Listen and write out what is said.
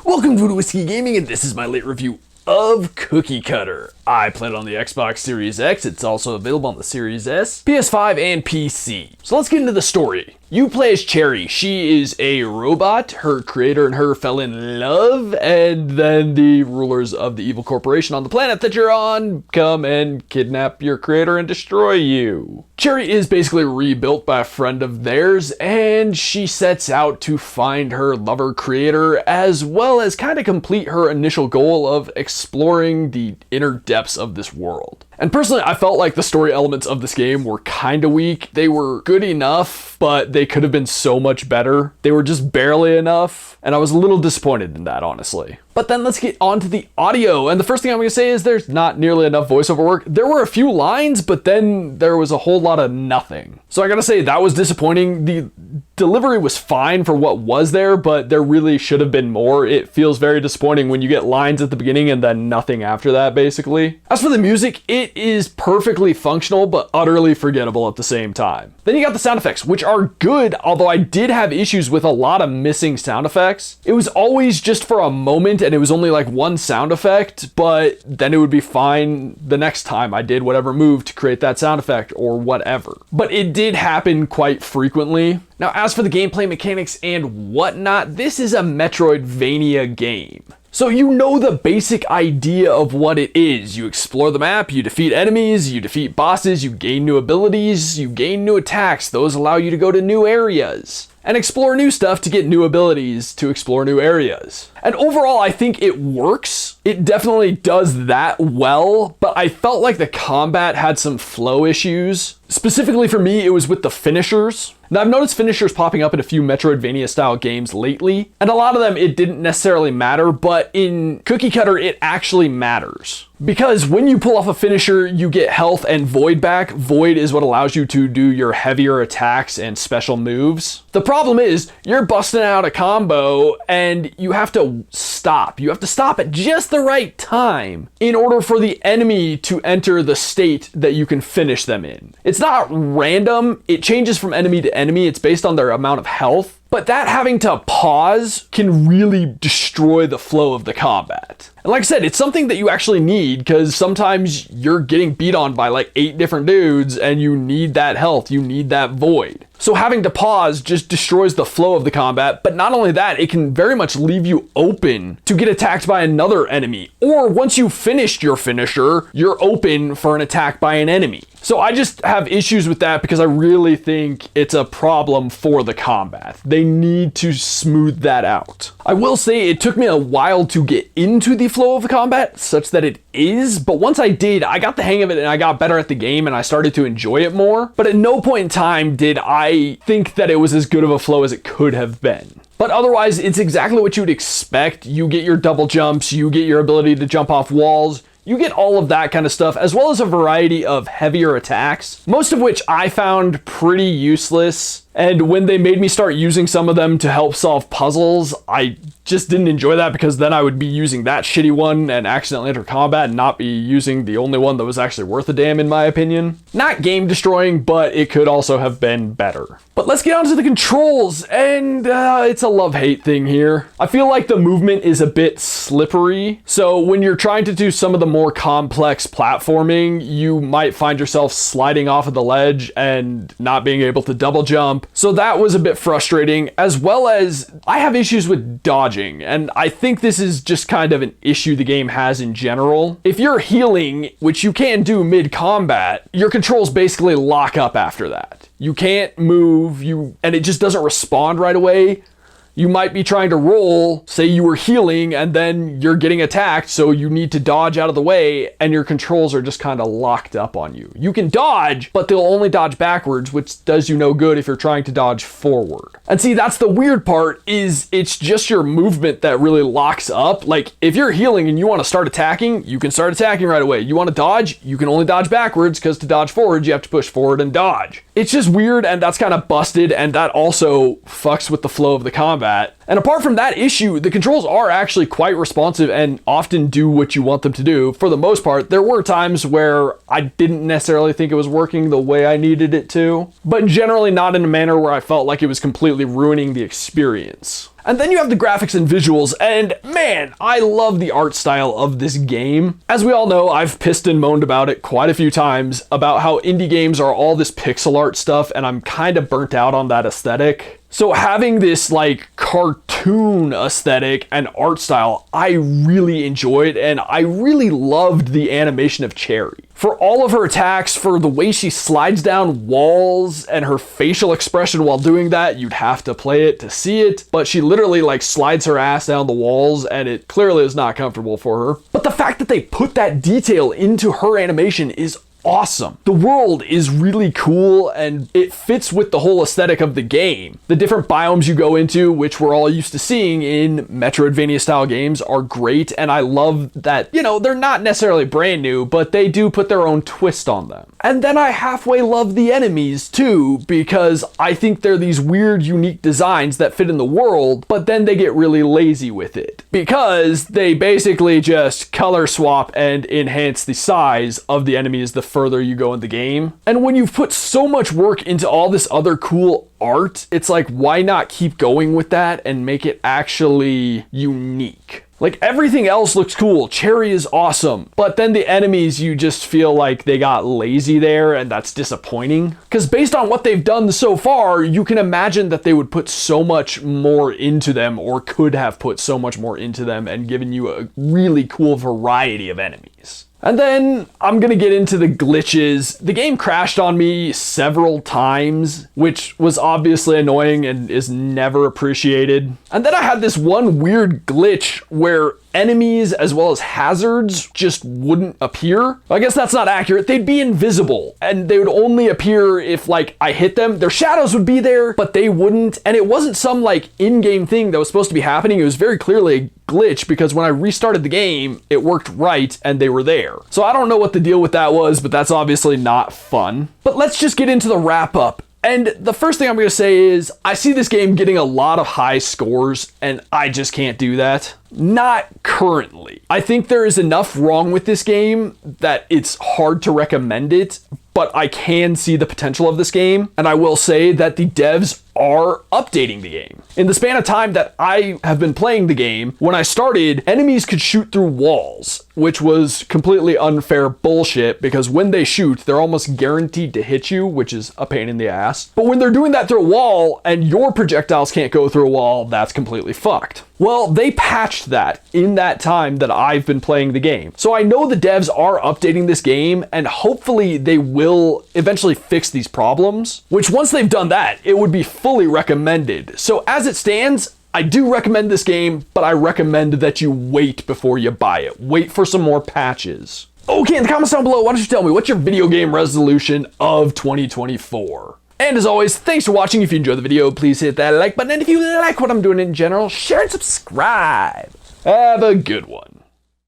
Welcome to Whiskey Gaming, and this is my late review of Cookie Cutter. I played it on the Xbox Series X. It's also available on the Series S, PS5, and PC. So let's get into the story. You play as Cherry. She is a robot. Her creator and her fell in love, and then the rulers of the evil corporation on the planet that you're on come and kidnap your creator and destroy you. Cherry is basically rebuilt by a friend of theirs, and she sets out to find her lover creator, as well as kind of complete her initial goal of exploring the inner depths of this world. And personally, I felt like the story elements of this game were kind of weak. They were good enough, but they could have been so much better. They were just barely enough, and I was a little disappointed in that, honestly. But then let's get on to the audio, and the first thing I'm going to say is there's not nearly enough voiceover work. There were a few lines, but then there was a whole lot of nothing. So I gotta say, that was disappointing. The delivery was fine for what was there, but there really should have been more. It feels very disappointing when you get lines at the beginning and then nothing after that, basically. As for the music, it is perfectly functional, but utterly forgettable at the same time. Then you got the sound effects, which are good, although I did have issues with a lot of missing sound effects. It was always just for a moment, and it was only like one sound effect, but then it would be fine the next time I did whatever move to create that sound effect or whatever. But it did happen quite frequently. Now, as for the gameplay mechanics and whatnot, this is a metroidvania game. So you know the basic idea of what it is. You explore the map, you defeat enemies, you defeat bosses, you gain new abilities, you gain new attacks. Those allow you to go to new areas and explore new stuff to get new abilities to explore new areas. And overall, I think it works. It definitely does that well, but I felt like the combat had some flow issues. Specifically for me, it was with the finishers. Now, I've noticed finishers popping up in a few Metroidvania style games lately, and a lot of them it didn't necessarily matter, but in Cookie Cutter it actually matters. Because when you pull off a finisher, you get health and void back. Void is what allows you to do your heavier attacks and special moves. The problem is, you're busting out a combo and you have to stop. You have to stop at just the right time in order for the enemy to enter the state that you can finish them in. It's not random. It changes from enemy to enemy. It's based on their amount of health. But that having to pause can really destroy the flow of the combat. And like I said, it's something that you actually need because sometimes you're getting beat on by like 8 different dudes and you need that health, you need that void. So having to pause just destroys the flow of the combat, but not only that, it can very much leave you open to get attacked by another enemy. Or once you've finished your finisher, you're open for an attack by an enemy. So I just have issues with that because I really think it's a problem for the combat. They need to smooth that out. I will say it took me a while to get into the flow of the combat such that it is, but once I did, I got the hang of it and I got better at the game and I started to enjoy it more. But at no point in time did I think that it was as good of a flow as it could have been. But otherwise, it's exactly what you would expect. You get your double jumps, you get your ability to jump off walls, you get all of that kind of stuff, as well as a variety of heavier attacks, most of which I found pretty useless. And when they made me start using some of them to help solve puzzles, I just didn't enjoy that because then I would be using that shitty one and accidentally enter combat and not be using the only one that was actually worth a damn in my opinion. Not game destroying, but it could also have been better. But let's get on to the controls, and it's a love-hate thing here. I feel like the movement is a bit slippery, so when you're trying to do some of the more complex platforming, you might find yourself sliding off of the ledge and not being able to double jump. So that was a bit frustrating, as well as I have issues with dodging, and I think this is just kind of an issue the game has in general. If you're healing, which you can do mid-combat, your controls basically lock up after that. You can't move, and it just doesn't respond right away. You might be trying to roll, say you were healing, and then you're getting attacked, so you need to dodge out of the way, and your controls are just kind of locked up on you. You can dodge, but they'll only dodge backwards, which does you no good if you're trying to dodge forward. And see, that's the weird part, is it's just your movement that really locks up. Like, if you're healing and you want to start attacking, you can start attacking right away. You want to dodge, you can only dodge backwards, because to dodge forward, you have to push forward and dodge. It's just weird, and that's kind of busted, and that also fucks with the flow of the combat. And apart from that issue, the controls are actually quite responsive and often do what you want them to do. For the most part, there were times where I didn't necessarily think it was working the way I needed it to, but generally not in a manner where I felt like it was completely ruining the experience. And then you have the graphics and visuals, and man, I love the art style of this game. As we all know, I've pissed and moaned about it quite a few times, about how indie games are all this pixel art stuff, and I'm kind of burnt out on that aesthetic. So having this like cartoon aesthetic and art style, I really enjoyed, and I really loved the animation of Cherry. For all of her attacks, for the way she slides down walls and her facial expression while doing that, you'd have to play it to see it, but she literally like slides her ass down the walls and it clearly is not comfortable for her. But the fact that they put that detail into her animation is awesome. The world is really cool and it fits with the whole aesthetic of the game. The different biomes you go into, which we're all used to seeing in metroidvania style games, are great, and I love that, you know, they're not necessarily brand new, but they do put their own twist on them. And then I halfway love the enemies too, because I think they're these weird, unique designs that fit in the world, but then they get really lazy with it, because they basically just color swap and enhance the size of the enemies the further you go in the game. And when you've put so much work into all this other cool art, it's like, why not keep going with that and make it actually unique? Like, everything else looks cool. Cherry is awesome. But then the enemies, you just feel like they got lazy there, and that's disappointing. Because based on what they've done so far, you can imagine that they would put so much more into them, or could have put so much more into them and given you a really cool variety of enemies. And then I'm gonna get into the glitches. The game crashed on me several times, which was obviously annoying and is never appreciated. And then I had this one weird glitch where enemies as well as hazards just wouldn't appear. I guess that's not accurate. They'd be invisible and they would only appear if like I hit them. Their shadows would be there, but they wouldn't. And it wasn't some like in-game thing that was supposed to be happening. It was very clearly a glitch, because when I restarted the game, it worked right and they were there. So I don't know what the deal with that was, but that's obviously not fun. But let's just get into the wrap up. And the first thing I'm going to say is, I see this game getting a lot of high scores, and I just can't do that. Not currently. I think there is enough wrong with this game that it's hard to recommend it, but I can see the potential of this game, and I will say that the devs are updating the game. In the span of time that I have been playing the game, when I started, enemies could shoot through walls, which was completely unfair bullshit, because when they shoot, they're almost guaranteed to hit you, which is a pain in the ass. But when they're doing that through a wall and your projectiles can't go through a wall, that's completely fucked. Well, they patched that in that time that I've been playing the game. So I know the devs are updating this game, and hopefully they will eventually fix these problems, which once they've done that, it would be fully recommended. So as it stands, I do recommend this game, but I recommend that you wait before you buy it. Wait for some more patches. Okay, in the comments down below, why don't you tell me, what's your video game resolution of 2024? And as always, thanks for watching. If you enjoyed the video, please hit that like button. And if you like what I'm doing in general, share and subscribe. Have a good one.